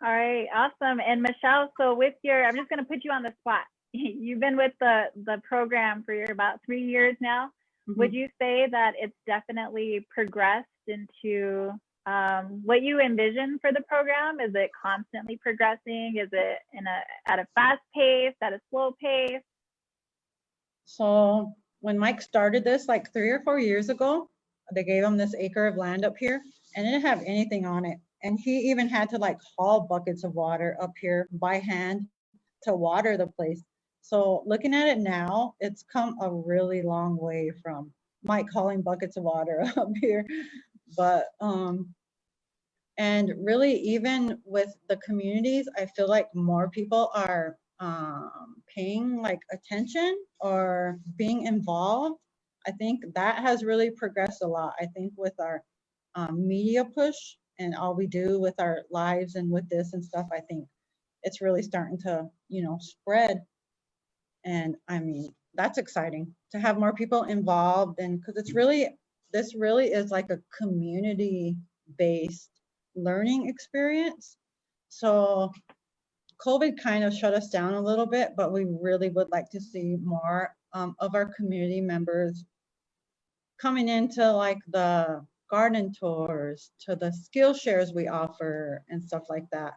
All right, awesome. And Michelle, so with I'm just going to put you on the spot. You've been with the program for about 3 years now. Mm-hmm. Would you say that it's definitely progressed into what you envision for the program? Is it constantly progressing? Is it at a fast pace, at a slow pace? So when Mike started this like 3 or 4 years ago, they gave him this acre of land up here and it didn't have anything on it. And he even had to like haul buckets of water up here by hand to water the place. So looking at it now, it's come a really long way from Mike hauling buckets of water up here. But and really even with the communities, I feel like more people are paying like attention or being involved. I think that has really progressed a lot. I think with our media push and all we do with our lives and with this and stuff, I think it's really starting to, spread. And I mean, that's exciting to have more people involved, and because this really is like a community based learning experience. So COVID kind of shut us down a little bit, but we really would like to see more of our community members coming into like the garden tours, to the skill shares we offer and stuff like that.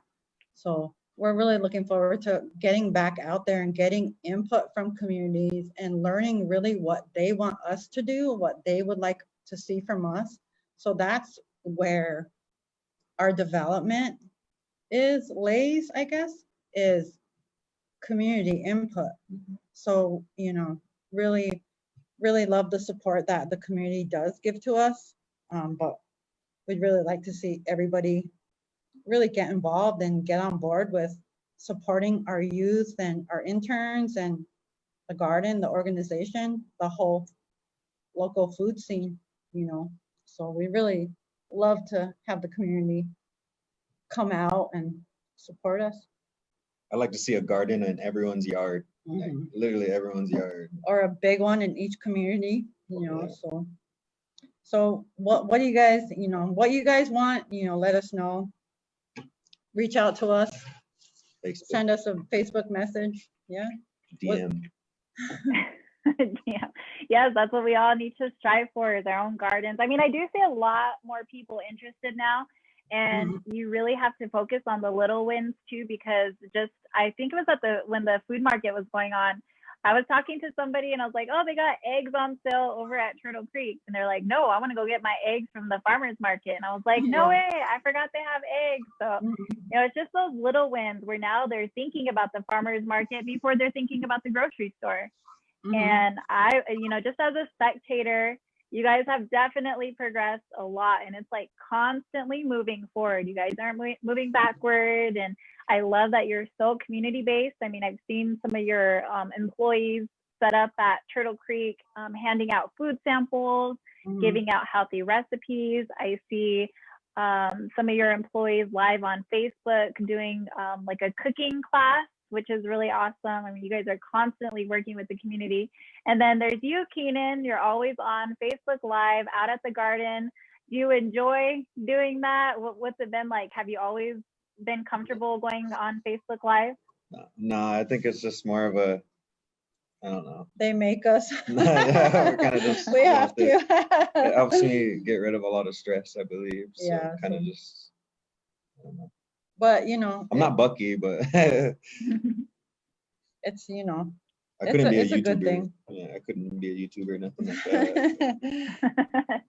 So we're really looking forward to getting back out there and getting input from communities and learning really what they want us to do, what they would like to see from us. So that's where our development lays, I guess, is community input. Mm-hmm. So, really, really love the support that the community does give to us. But we'd really like to see everybody really get involved and get on board with supporting our youth and our interns and the garden, the organization, the whole local food scene, So we really love to have the community come out and support us. I like to see a garden in everyone's yard, like literally everyone's yard. Or a big one in each community, So what do you guys, what you guys want, let us know. Reach out to us. Facebook. Send us a Facebook message. Yeah. DM. Yeah. Yes, that's what we all need to strive for, is our own gardens. I mean, I do see a lot more people interested now, and you really have to focus on the little wins too, because I think it was when the food market was going on, I was talking to somebody and I was like, oh, they got eggs on sale over at Turtle Creek. And they're like, no, I want to go get my eggs from the farmer's market. And I was like, no way, I forgot they have eggs. So, it's just those little wins where now they're thinking about the farmer's market before they're thinking about the grocery store. And I, just as a spectator, you guys have definitely progressed a lot, and it's like constantly moving forward. You guys aren't moving backward, and I love that you're so community based. I mean, I've seen some of your employees set up at Turtle Creek, handing out food samples, giving out healthy recipes. I see some of your employees live on Facebook doing like a cooking class, which is really awesome. I mean, you guys are constantly working with the community. And then there's you, Keenan. You're always on Facebook Live, out at the garden. Do you enjoy doing that? What's it been like? Have you always been comfortable going on Facebook Live? No, I think it's just more of a, I don't know. They make us. Yeah, we're kind of just. We have to. It helps me get rid of a lot of stress, I believe. So yeah. Kind of just, I don't know. But, I'm not Bucky, but it's, I couldn't be a YouTuber. It's a good thing. Yeah, I couldn't be a YouTuber or nothing like that.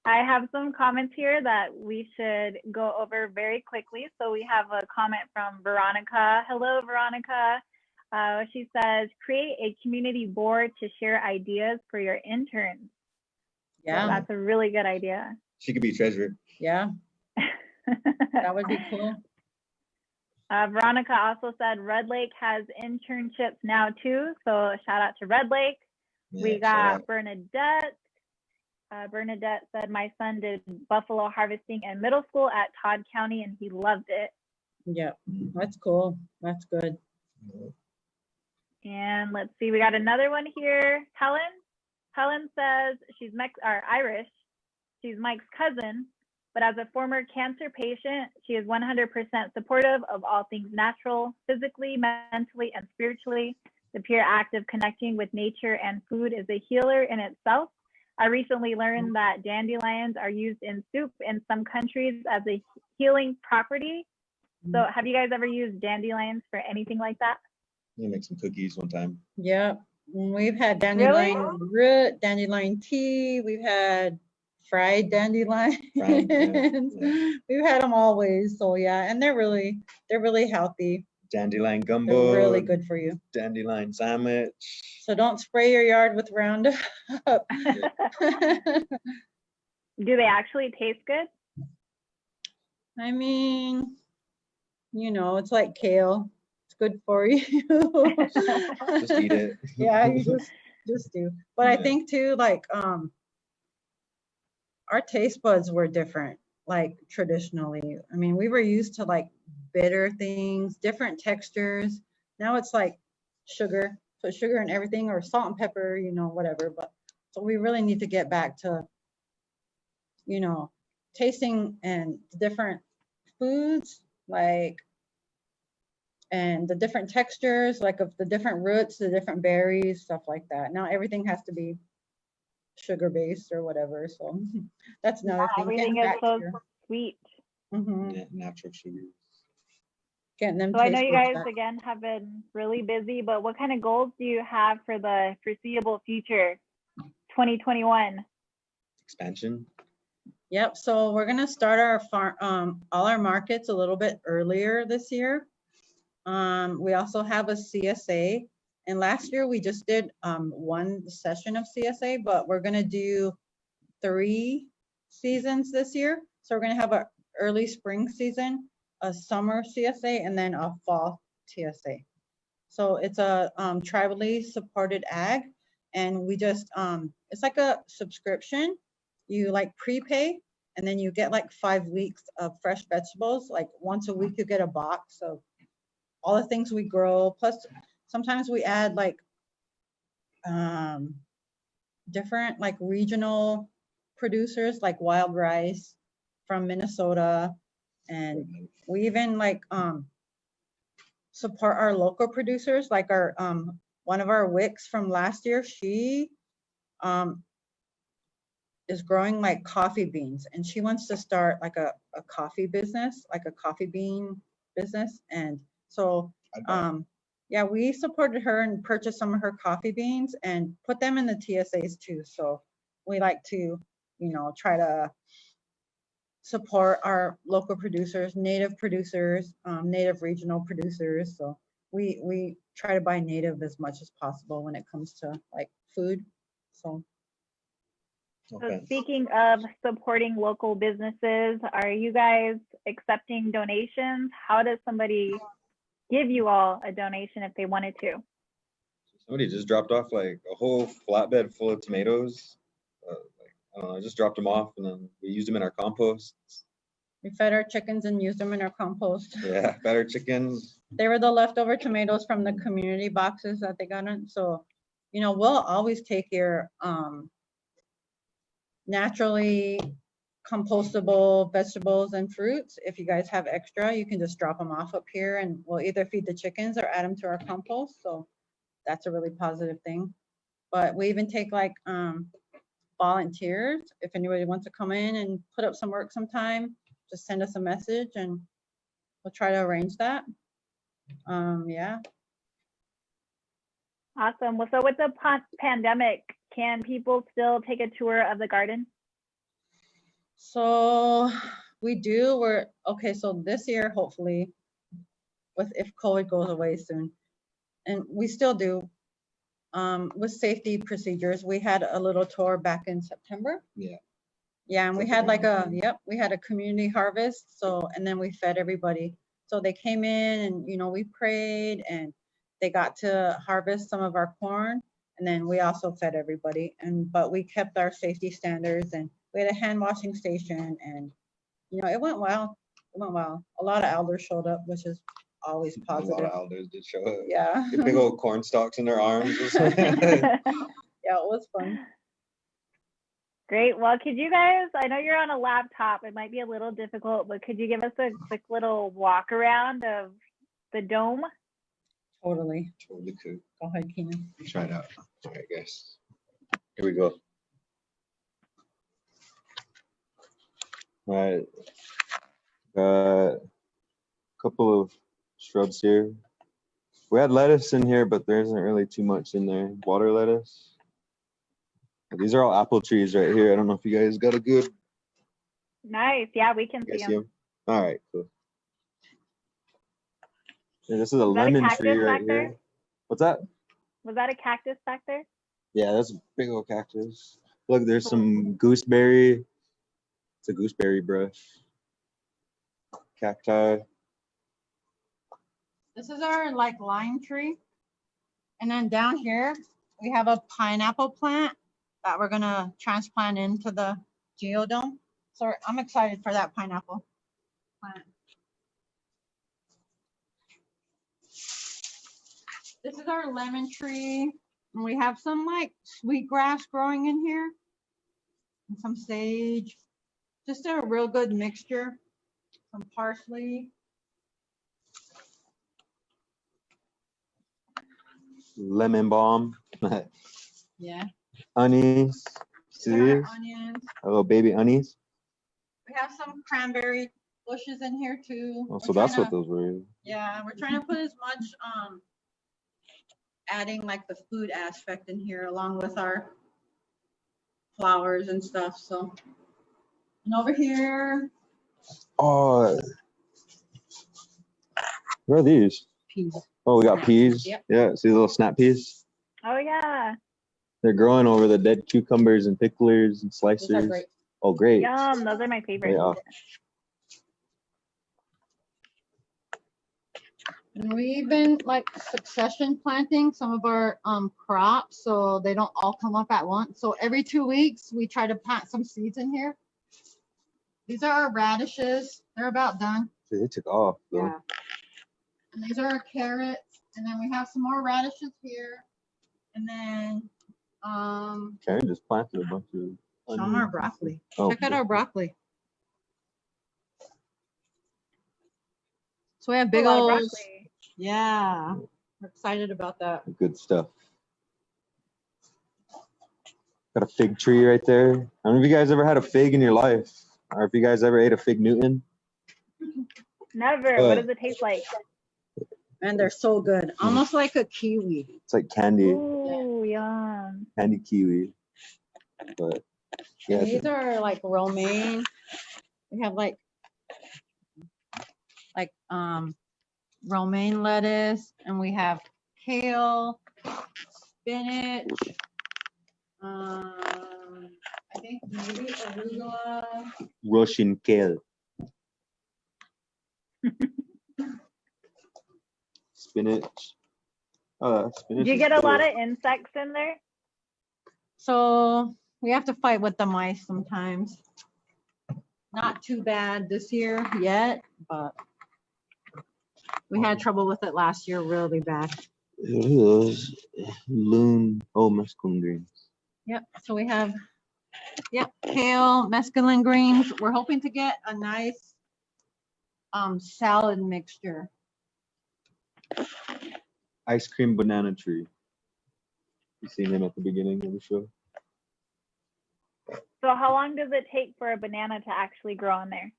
I have some comments here that we should go over very quickly. So we have a comment from Veronica. Hello, Veronica. She says, create a community board to share ideas for your interns. Yeah. So that's a really good idea. She could be treasurer. Yeah. That would be cool. Veronica also said Red Lake has internships now too. So shout out to Red Lake. Yeah, we got Bernadette. Bernadette said, my son did buffalo harvesting in middle school at Todd County and he loved it. Yeah, that's cool. That's good. And let's see, we got another one here. Helen says she's Irish. She's Mike's cousin. but as a former cancer patient, she is 100% supportive of all things natural, physically, mentally, and spiritually. The pure act of connecting with nature and food is a healer in itself. I recently learned that dandelions are used in soup in some countries as a healing property. So have you guys ever used dandelions for anything like that? You make some cookies one time. Yeah, we've had dandelion root, dandelion tea. We've had fried dandelions. Yeah. We've had them always. So yeah, and they're really healthy. Dandelion gumbo. They're really good for you. Dandelion sandwich. So don't spray your yard with Roundup. Do they actually taste good? I mean, you know, it's like kale. It's good for you. Just eat it. Yeah, you just do. But I think too, like our taste buds were different, like traditionally. I mean, we were used to like bitter things, different textures. Now it's like sugar, put sugar in everything, or salt and pepper, you know, whatever. But so we really need to get back to, you know, tasting and different foods, like, and the different textures, like of the different roots, the different berries, stuff like that. Now everything has to be sugar based or whatever. So that's another thing. Everything is so sweet. Natural sugars. Getting them. So I know you guys again have been really busy, but what kind of goals do you have for the foreseeable future, 2021? Expansion. Yep. So we're gonna start our farm, all our markets a little bit earlier this year. We also have a CSA, and last year we just did one session of CSA, but we're gonna do 3 seasons this year. So we're gonna have an early spring season, a summer CSA, and then a fall TSA. So it's a tribally supported ag, and we just it's like a subscription. You like prepay, and then you get like 5 weeks of fresh vegetables. Like once a week you get a box of all the things we grow. Plus sometimes we add like different like regional producers, like wild rice from Minnesota. And we even like support our local producers, like our one of our wicks from last year, she is growing like coffee beans, and she wants to start like a coffee business, like a coffee bean business. And so yeah, we supported her and purchased some of her coffee beans and put them in the TSAs too. So we like to, you know, try to support our local producers, native regional producers. So we try to buy native as much as possible when it comes to like food. So speaking of supporting local businesses, are you guys accepting donations? How does somebody give you all a donation if they wanted to? Somebody just dropped off like a whole flatbed full of tomatoes. I don't know, I just dropped them off, and then we used them in our compost. We fed our chickens and used them in our compost. Yeah, fed our chickens. They were the leftover tomatoes from the community boxes that they got in. So, you know, we'll always take your naturally compostable vegetables and fruits. If you guys have extra, you can just drop them off up here, and we'll either feed the chickens or add them to our compost. So that's a really positive thing. But we even take like volunteers. If anybody wants to come in and put up some work sometime, just send us a message and we'll try to arrange that. Yeah. Awesome. Well, so with the pandemic, can people still take a tour of the garden? So we do. We're okay. So this year, hopefully, if COVID goes away soon, and we still do, with safety procedures. We had a little tour back in September. Yeah. Yeah, and we had like we had a community harvest. So, and then we fed everybody. So they came in and, you know, we prayed and they got to harvest some of our corn. And then we also fed everybody. But we kept our safety standards, and we had a hand washing station, and, you know, it went well. It went well. A lot of elders showed up, which is always positive. A lot of elders did show up. Yeah. Big old corn stalks in their arms. Yeah, it was fun. Great. Well, could you guys, I know you're on a laptop, it might be a little difficult, but could you give us a quick little walk around of the dome? Totally. Totally cool. Go ahead, Keenan. Try it out. All right, guys. Here we go. All right. Got a couple of shrubs here. We had lettuce in here, but there isn't really too much in there. Water lettuce. These are all apple trees right here. I don't know if you guys got a good. Nice. Yeah, we can You guys see see them. them? All right, cool. Yeah, this is a Is that a lemon cactus tree right back there? here. What's that? Was that a cactus back there? Yeah, that's a big old cactus. Look, there's some gooseberry. It's a gooseberry brush. Cacti. This is our like lime tree. And then down here, we have a pineapple plant that we're gonna transplant into the geodome. So I'm excited for that pineapple plant. This is our lemon tree. And we have some like sweet grass growing in here. And some sage. Just a real good mixture. Some parsley. Lemon balm. Yeah. Onions. See Our these? onions. Our little baby onions. We have some cranberry bushes in here too. Oh, We're so that's trying what to- those were. Yeah, we're trying to put as much adding like the food aspect in here along with our flowers and stuff. So, and over here, Oh, what are these? peas. Oh, we got peas. Yep. Yeah, see the little snap peas? Oh, yeah. They're growing over the dead cucumbers and picklers and These are slicers. great. Oh, great. Yum. Those are my favorite. Yeah. And we've been like succession planting some of our crops so they don't all come up at once. So every 2 weeks we try to plant some seeds in here. These are our radishes. They're about done. See, they took off. Though. Yeah. And these are our carrots. And then we have some more radishes here. And then Karen just planted a bunch of some onions. are broccoli. Oh, Check out cool. our broccoli. So we have big A lot of old, broccoli. yeah. We're excited about that. Good stuff. Got a fig tree right there. I don't know if you guys ever had a fig in your life, or if you guys ever ate a fig Newton. Never. What does it taste like? And they're so good. Almost like a kiwi. It's like candy, Ooh, yum. candy kiwi. But yeah, And these are like romaine. We have like romaine lettuce, and we have kale, spinach, I think maybe arugula. Russian kale. Spinach. Oh, spinach. Do you is get a cool. lot of insects in there? So we have to fight with the mice sometimes. Not too bad this year yet, but we had trouble with it last year really bad. What are those? Loon. Oh, mesclun greens. Yep, so we have, kale, mesclun greens. We're hoping to get a nice salad mixture. Ice cream banana tree. You seen him at the beginning of the show? So how long does it take for a banana to actually grow on there?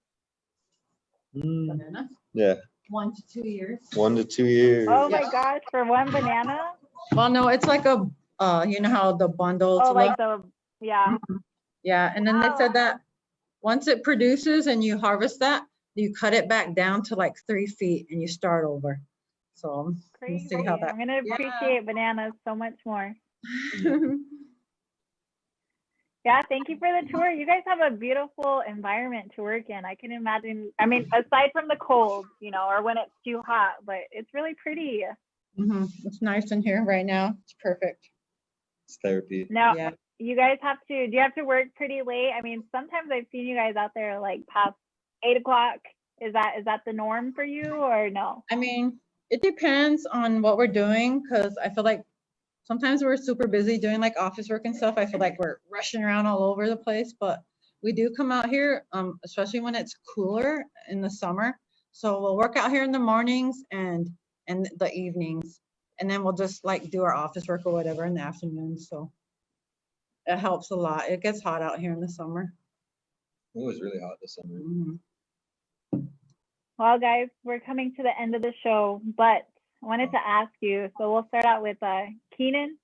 Banana, Yeah, 1 to 2 years. 1 to 2 years. Oh my gosh, for one banana? Well, no, it's like a, you know how the bundles Oh, look? like the, yeah. Yeah, and then they said that once it produces and you harvest that, you cut it back down to like 3 feet and you start over. So we'll Crazy. see how that. I'm going to appreciate bananas so much more. Yeah, thank you for the tour. You guys have a beautiful environment to work in. I can imagine, I mean, aside from the cold, you know, or when it's too hot, but it's really pretty. It's nice in here right now. It's perfect. It's therapy. Now, Yeah. you guys do you have to work pretty late? I mean, sometimes I've seen you guys out there like past 8 o'clock. Is that the norm for you or no? I mean, it depends on what we're doing because I feel like sometimes we're super busy doing like office work and stuff. I feel like we're rushing around all over the place, but we do come out here, especially when it's cooler in the summer. So we'll work out here in the mornings and the evenings, and then we'll just like do our office work or whatever in the afternoon. So it helps a lot. It gets hot out here in the summer. It was really hot this summer. Well, guys, we're coming to the end of the show, but I wanted to ask you, so we'll start out with Keenan.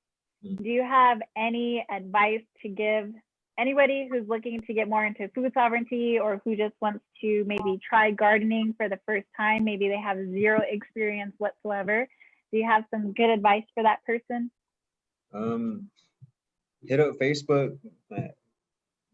Do you have any advice to give anybody who's looking to get more into food sovereignty, or who just wants to maybe try gardening for the first time? Maybe they have zero experience whatsoever. Do you have some good advice for that person? Hit up Facebook,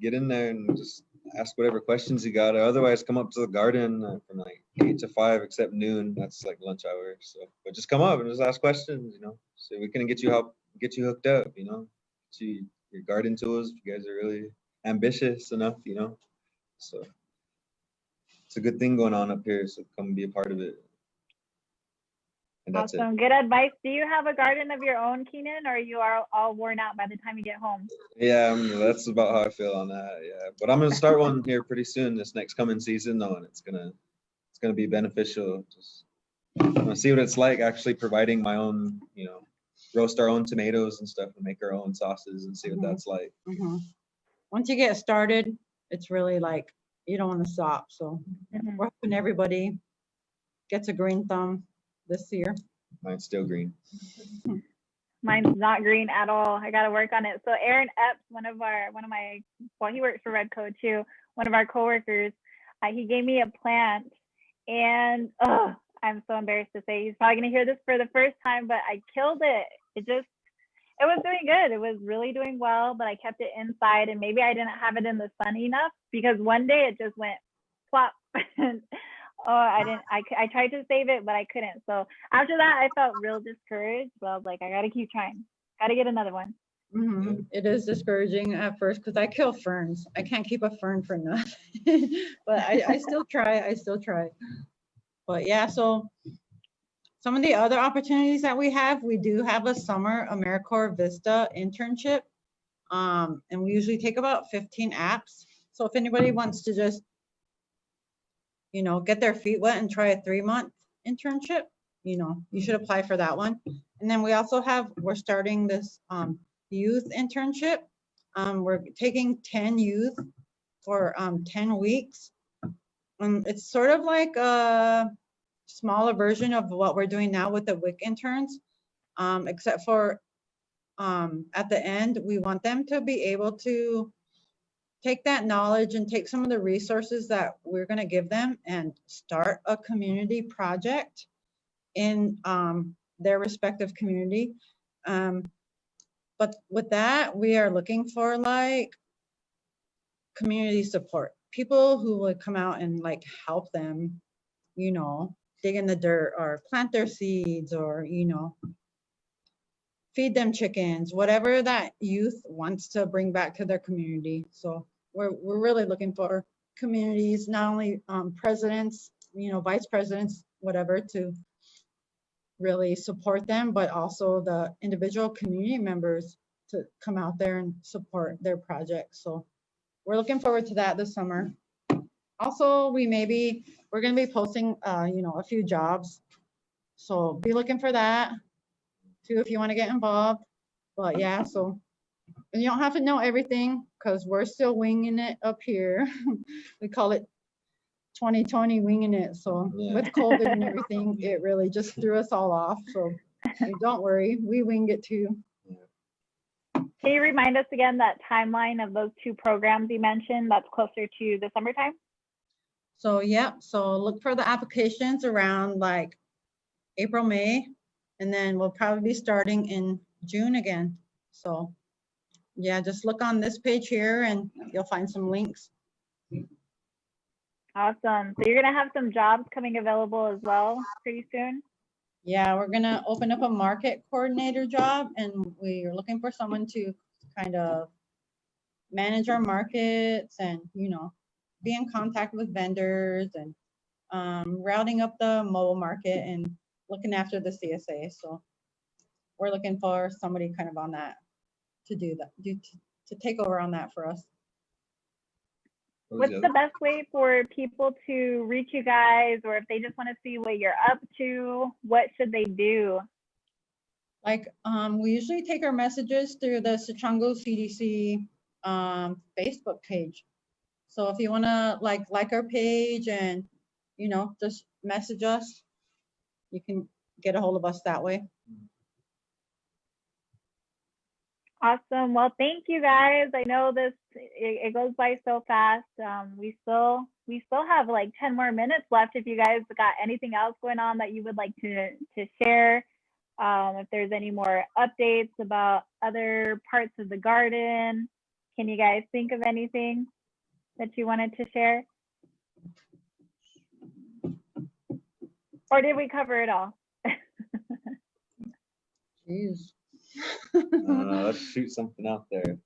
get in there and just ask whatever questions you got, or otherwise come up to the garden from like 8 to 5 except noon. That's like lunch hour. So, but just come up and just ask questions, so we can get you hooked up, to your garden tools if you guys are really ambitious enough, so it's a good thing going on up here, so come be a part of it. And that's awesome. Good advice. Do you have a garden of your own, Keenan, or you are all worn out by the time you get home? Yeah, that's about how I feel on that. Yeah, but I'm gonna start one here pretty soon, this next coming season though, and it's gonna be beneficial. Just I'm gonna see what it's like actually providing my own, roast our own tomatoes and stuff and make our own sauces and see what that's like. Once you get started, it's really like you don't want to stop. So we're hoping everybody gets a green thumb this year. Mine's still green. Mine's not green at all. I got to work on it. So Aaron Epps, he works for Redco too. One of our coworkers, he gave me a plant, and I'm so embarrassed to say he's probably gonna hear this for the first time, but I killed it. It was doing good. It was really doing well, but I kept it inside, and maybe I didn't have it in the sun enough, because one day it just went plop. I tried to save it, but I couldn't. So after that, I felt real discouraged, but I was like, I got to keep trying. Got to get another one. It is discouraging at first because I kill ferns. I can't keep a fern for nothing, but I still try. But yeah, so some of the other opportunities that we do have a summer AmeriCorps Vista internship. And we usually take about 15 apps. So if anybody wants to just get their feet wet and try a 3-month internship, you should apply for that one. And then we're starting this youth internship. We're taking 10 youth for 10 weeks. It's sort of like a smaller version of what we're doing now with the WIC interns, except for at the end, we want them to be able to take that knowledge and take some of the resources that we're going to give them and start a community project in their respective community. But with that, we are looking for like community support, people who would come out and like help them, dig in the dirt or plant their seeds or, feed them chickens, whatever that youth wants to bring back to their community. So we're really looking for communities, not only presidents, vice presidents, whatever, to really support them, but also the individual community members to come out there and support their projects. So we're looking forward to that this summer. Also, we're going to be posting, a few jobs. So be looking for that too if you want to get involved. But yeah, so you don't have to know everything because we're still winging it up here. We call it 2020 winging it. So with COVID and everything, it really just threw us all off. So don't worry, we wing it too. Can you remind us again that timeline of those 2 programs you mentioned that's closer to the summertime? So yeah, so look for the applications around like April, May, and then we'll probably be starting in June again. So yeah, just look on this page here and you'll find some links. Awesome. So you're going to have some jobs coming available as well pretty soon? Yeah, we're going to open up a market coordinator job, and we're looking for someone to kind of manage our markets and, be in contact with vendors and routing up the mobile market and looking after the CSA. So we're looking for somebody kind of on that to do that, to take over on that for us. What's the best way for people to reach you guys, or if they just want to see what you're up to, what should they do? Like, we usually take our messages through the Sicangu CDC Facebook page. So if you want to like our page and, you know, just message us, you can get a hold of us that way. Awesome. Well, thank you guys. I know it goes by so fast. We still have like 10 more minutes left. If you guys got anything else going on that you would like to share, if there's any more updates about other parts of the garden, can you guys think of anything that you wanted to share? Or did we cover it all? Jeez. Let's shoot something out there.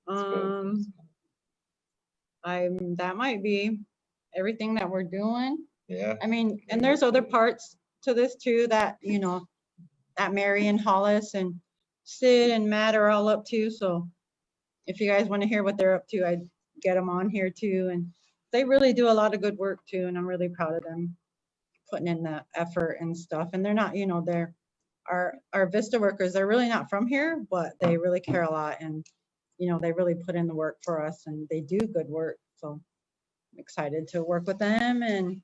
That might be everything that we're doing. Yeah. I mean, and there's other parts to this too that, you know, that Mary and Hollis and Sid and Matt are all up to. So if you guys want to hear what they're up to, I'd get them on here too. And they really do a lot of good work too. And I'm really proud of them putting in the effort and stuff. And they're not, you know, they're our Vista workers, they're really not from here, but they really care a lot. And, you know, they really put in the work for us and they do good work. So I'm excited to work with them, and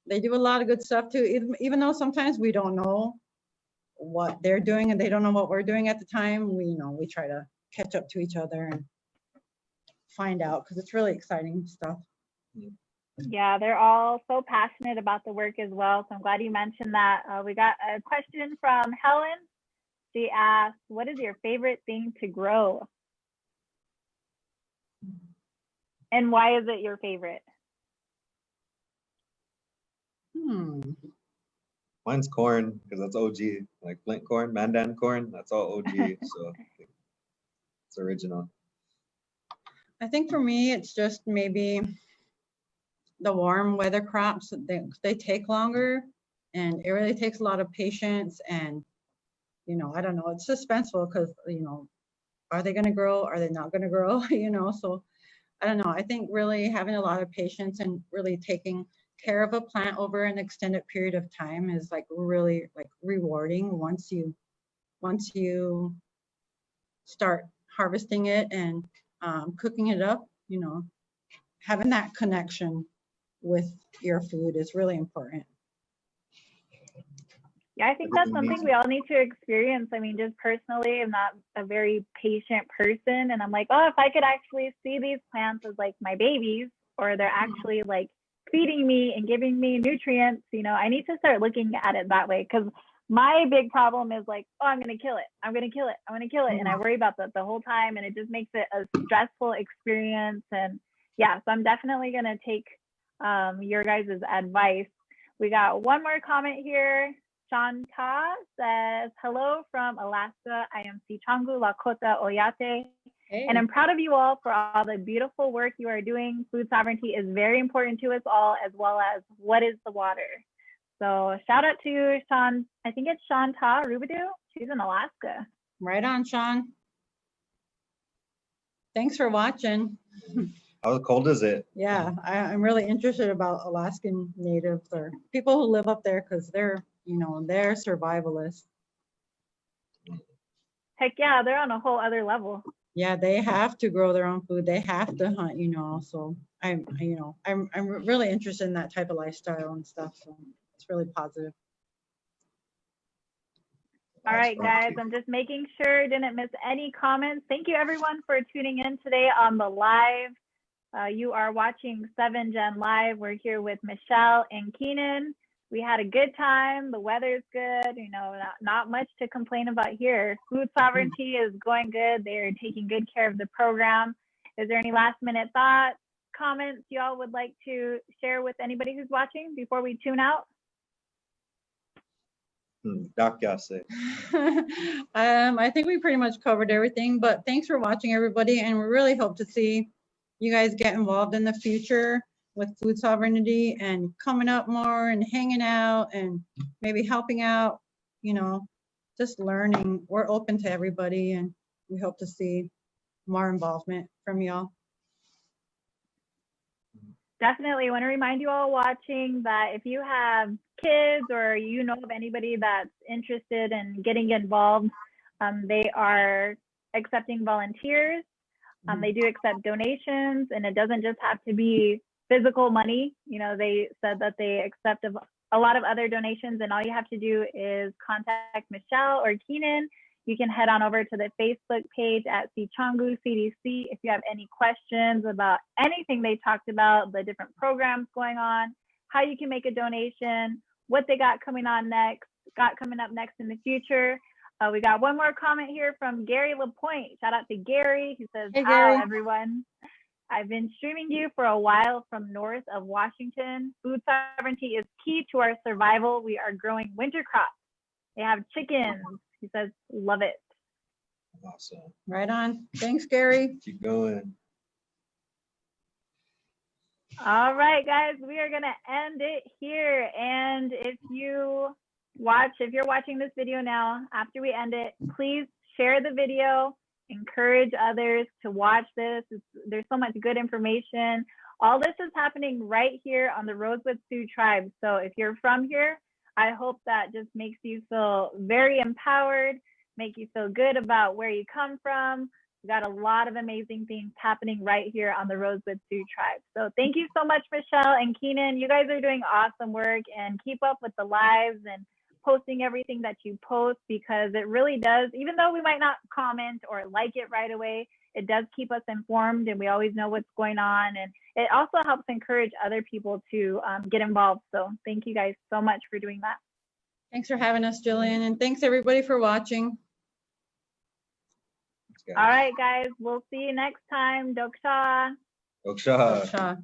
they do a lot of good stuff too. Even though sometimes we don't know what they're doing and they don't know what we're doing at the time, we try to catch up to each other and find out, because it's really exciting stuff. Yeah, they're all so passionate about the work as well. So I'm glad you mentioned that. We got a question from Helen. She asked, what is your favorite thing to grow? And why is it your favorite? Mine's corn, because that's OG. Like flint corn, mandan corn, that's all OG. So it's original. I think for me, it's just maybe the warm weather crops. They take longer, and it really takes a lot of patience. And, you know, I don't know, it's suspenseful because, you know, are they going to grow? Are they not going to grow? You know, so I don't know. I think really having a lot of patience and really taking care of a plant over an extended period of time is like really like rewarding once you start harvesting it and cooking it up. You know, having that connection with your food is really important. Yeah, I think that's something we all need to experience. I mean, just personally, I'm not a very patient person, and I'm like, oh, if I could actually see these plants as like my babies, or they're actually like feeding me and giving me nutrients, you know, I need to start looking at it that way. Because my big problem is like, oh, I'm gonna kill it, I'm gonna kill it, I'm gonna kill it, and I worry about that the whole time, and it just makes it a stressful experience. And yeah, so I'm definitely gonna take your guys' advice. We got one more comment here. Shanta says, hello from Alaska. I am Sicangu Lakota Oyate. Hey. And I'm proud of you all for all the beautiful work you are doing. Food sovereignty is very important to us all, as well as what is the water. So shout out to Sean. I think it's Shanta Rubadu. She's in Alaska. Right on, Sean. Thanks for watching. How cold is it? Yeah, I'm really interested about Alaskan natives or people who live up there, because they're, you know, they're survivalists. Heck yeah, they're on a whole other level. Yeah, they have to grow their own food. They have to hunt, you know. So I'm really interested in that type of lifestyle and stuff. So it's really positive. All right, guys, I'm just making sure I didn't miss any comments. Thank you, everyone, for tuning in today on the live. You are watching 7 Gen Live. We're here with Michelle and Keenan. We had a good time. The weather's good. You know, not much to complain about here. Food sovereignty is going good. They're taking good care of the program. Is there any last minute thoughts, comments y'all would like to share with anybody who's watching before we tune out? I think we pretty much covered everything, but thanks for watching, everybody, and we really hope to see you guys get involved in the future with food sovereignty and coming up more and hanging out and maybe helping out, you know, just learning. We're open to everybody, and we hope to see more involvement from y'all. Definitely want to remind you all watching that if you have kids or you know of anybody that's interested in getting involved, they are accepting volunteers. They do accept donations, and it doesn't just have to be physical money. You know, they said that they accept a lot of other donations, and all you have to do is contact Michelle or Keenan. You can head on over to the Facebook page at Sicangu CDC if you have any questions about anything they talked about, the different programs going on, how you can make a donation, what they got coming up next in the future. We got one more comment here from Gary LaPointe. Shout out to Gary. He says, Hey, Gary. "Hi, everyone. I've been streaming you for a while from north of Washington. Food sovereignty is key to our survival. We are growing winter crops. They have chickens." He says, "Love it." Awesome. Right on. Thanks, Gary. Keep going. All right, guys, we are going to end it here. And if you're watching this video now, after we end it, please share the video, encourage others to watch this. There's so much good information. All this is happening right here on the Rosebud Sioux Tribe. So if you're from here, I hope that just makes you feel very empowered, make you feel good about where you come from. We got a lot of amazing things happening right here on the Rosebud Sioux Tribe. So thank you so much, Michelle and Keenan. You guys are doing awesome work, and keep up with the lives and posting everything that you post, because it really does, even though we might not comment or like it right away, it does keep us informed, and we always know what's going on. And it also helps encourage other people to get involved. So thank you guys so much for doing that. Thanks for having us, Jillian, and thanks everybody for watching. All right, guys, we'll see you next time. Doksha. Doksha. Doksha.